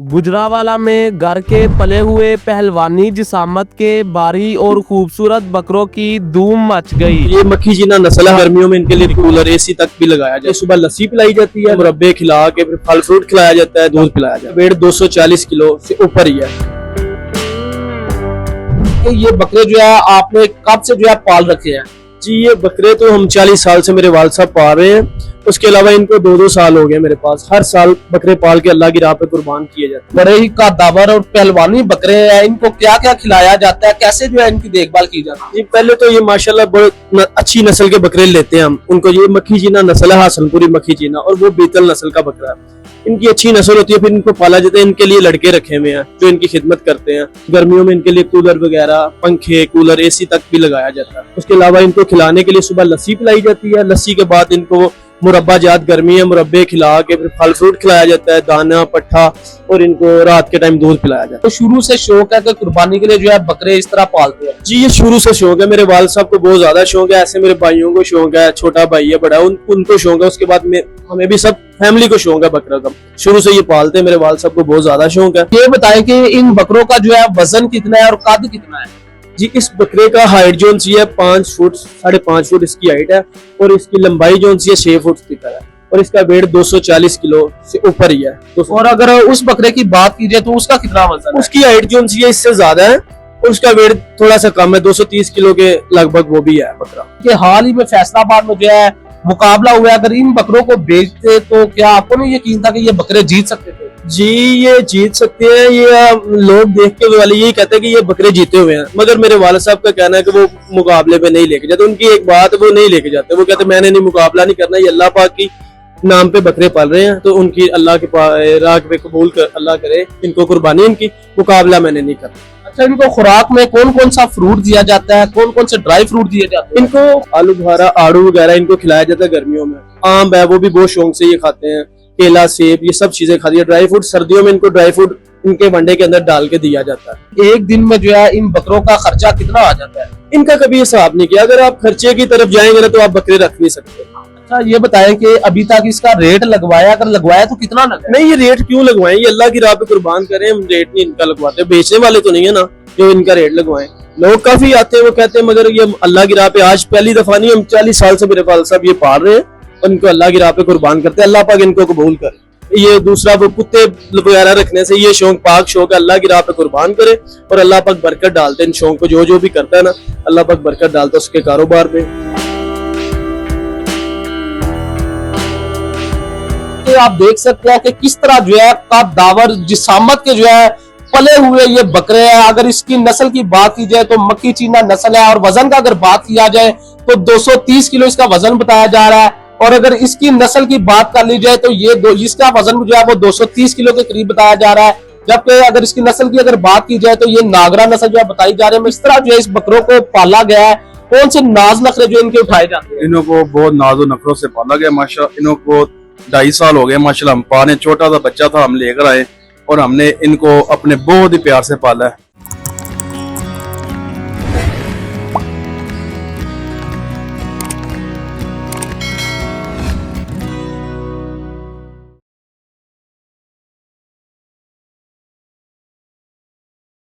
गुजरावाला में घर के पले हुए पहलवानी जिसामत के बारी और खूबसूरत बकरों की धूम मच गई। ये मक्खी जीना नस्ल है। गर्मियों में इनके लिए कूलर एसी तक भी लगाया जाए। सुबह लस्सी पिलाई जाती है, मुरब्बे खिला के फिर फल फ्रूट खिलाया जाता है, दूध पिलाया जाता है। वेट 240 किलो से ऊपर ही है। ये बकरे जो है आपने कब से जो है पाल रखे हैं? जी ये बकरे तो हम 40 साल से मेरे वालिद साहब पाल रहे हैं। उसके अलावा इनको 2-2 साल हो गए मेरे पास। हर साल बकरे पाल के अल्लाह की राह पे कुर्बान किए जाते हैं। बड़े ही कादावर और पहलवानी बकरे हैं। इनको क्या क्या खिलाया जाता है, कैसे जो है इनकी देखभाल की जाती है? जी पहले तो ये माशाल्लाह बहुत अच्छी नस्ल के बकरे लेते हैं हम उनको। ये मक्खी जीना नस्ल है, हासनपुरी मक्खी जीना, और वो बीतल नस्ल का बकरा है। इनकी अच्छी नस्ल होती है, फिर इनको पाला जाता है। इनके लिए लड़के रखे हुए हैं जो इनकी खिदमत करते हैं। गर्मियों में इनके लिए कूलर वगैरह, पंखे, कूलर, एसी तक भी लगाया जाता है। उसके अलावा इनको खिलाने के लिए सुबह लस्सी पिलाई जाती है। लस्सी के बाद इनको मुरब्बा जात, गर्मी है, मुरब्बे खिला के फिर फल फ्रूट खिलाया जाता है, दाना पट्ठा, और इनको रात के टाइम दूध पिलाया जाता है। तो शुरू से शौक है कि कुर्बानी के लिए जो है बकरे इस तरह पालते हैं? जी ये शुरू से शौक है। मेरे वालिद साहब को बहुत ज्यादा शौक है। ऐसे मेरे भाइयों को शौक है, छोटा भाई है, बड़ा उनको शौक है। उसके बाद में हमें भी सब फैमिली को शौक है बकरा का। शुरू से ये पालते हैं। मेरे वालिद साहब को बहुत ज्यादा शौक है। ये बताएं कि इन बकरों का जो है वजन कितना है और कद कितना है? जी इस बकरे का हाइट जो सी है 5 फुट 5.5 फुट इसकी हाइट है, और इसकी लंबाई जो सी है 6 फुट की तरह है, और इसका वेट 240 किलो से ऊपर ही है। और अगर उस बकरे की बात की जाए तो उसका कितना वजन है? उसकी हाइट जो सी है इससे ज्यादा है, और उसका वेट थोड़ा सा कम है, 230 किलो के लगभग वो भी है बकरा। कि हाल ही में फैसलाबाद में जो है मुकाबला हुआ है, अगर इन बकरों को बेचते तो क्या आपको नहीं यकीन था कि ये बकरे जीत सकते थे? जी ये जीत सकते हैं। ये लोग देख के वाले यही कहते हैं कि ये बकरे जीते हुए हैं, मगर मेरे वालिद साहब का कहना है कि वो मुकाबले पे नहीं लेके जाते। उनकी एक बात, वो नहीं लेके जाते। वो कहते मैंने नहीं मुकाबला नहीं करना, ये अल्लाह पाक की नाम पे बकरे पाल रहे हैं, तो उनकी अल्लाह के राह पे कबूल कर, अल्लाह करे इनको कुर्बानी, इनकी मुकाबला मैंने नहीं करना। अच्छा, इनको खुराक में कौन कौन सा फ्रूट दिया जाता है, कौन कौन से ड्राई फ्रूट दिए जाते हैं? इनको आलू बुखारा, आड़ू वगैरह इनको खिलाया जाता है गर्मियों में। आम है वो भी बहुत शौक से ये खाते हैं, केला, सेब, ये सब चीजें खाती है। ड्राई फ्रूट सर्दियों में इनको ड्राई फ्रूट इनके वनडे के अंदर डाल के दिया जाता है। एक दिन में जो है इन बकरों का खर्चा कितना आ जाता है? इनका कभी हिसाब नहीं किया। अगर आप खर्चे की तरफ जाएंगे ना तो आप बकरे रख नहीं सकते। अच्छा, ये बताएं कि अभी तक इसका रेट लगवाया, अगर लगवाया तो कितना लगा? नहीं ये रेट क्यों लगवाएं, ये अल्लाह की राह पे कुर्बान करें। हम रेट नहीं इनका लगवाते, बेचने वाले तो नहीं है ना जो इनका रेट लगवाएं। लोग काफी आते हैं, वो कहते हैं मगर ये अल्लाह की राह पे आज पहली दफा नहीं, हम 40 साल से मेरे वालिद साहब ये पाल रहे हैं, और इनको अल्लाह की राह पे कुर्बान करते हैं। अल्लाह पाक इनको कबूल करे। ये दूसरा वो कुत्ते वगैरह रखने से ये शौक पाक शौक है, अल्लाह की राह पे कुर्बान करे, और अल्लाह पाक बरकत डालते हैं इन शौक को। जो भी करता है ना अल्लाह पाक बरकत डालता है उसके कारोबार में। तो आप देख सकते हैं कि किस तरह जो है कद्दावर जिसामत के जो है पले हुए ये बकरे हैं। अगर इसकी नस्ल की बात की जाए तो मक्खी चीना नस्ल है, और वजन का अगर बात किया जाए तो 230 किलो इसका वजन बताया जा रहा है। और अगर इसकी नस्ल की बात कर ली जाए तो ये इसका वजन जो है वो 230 किलो के करीब बताया जा रहा है। जबकि अगर इसकी नस्ल की अगर बात की जाए तो ये नागरा नस्ल जो है बताई जा रही है। इस तरह जो है इस बकरों को पाला गया है। कौन से नाज नखरे जो इनके उठाए जाते हैं? इनको बहुत नाजो नखरों से पाला गया माशा। इनको 2.5 साल हो गए माशाल्लाह। हम पाने छोटा सा बच्चा था, हम लेकर आए और हमने इनको अपने बहुत ही प्यार से पाला है।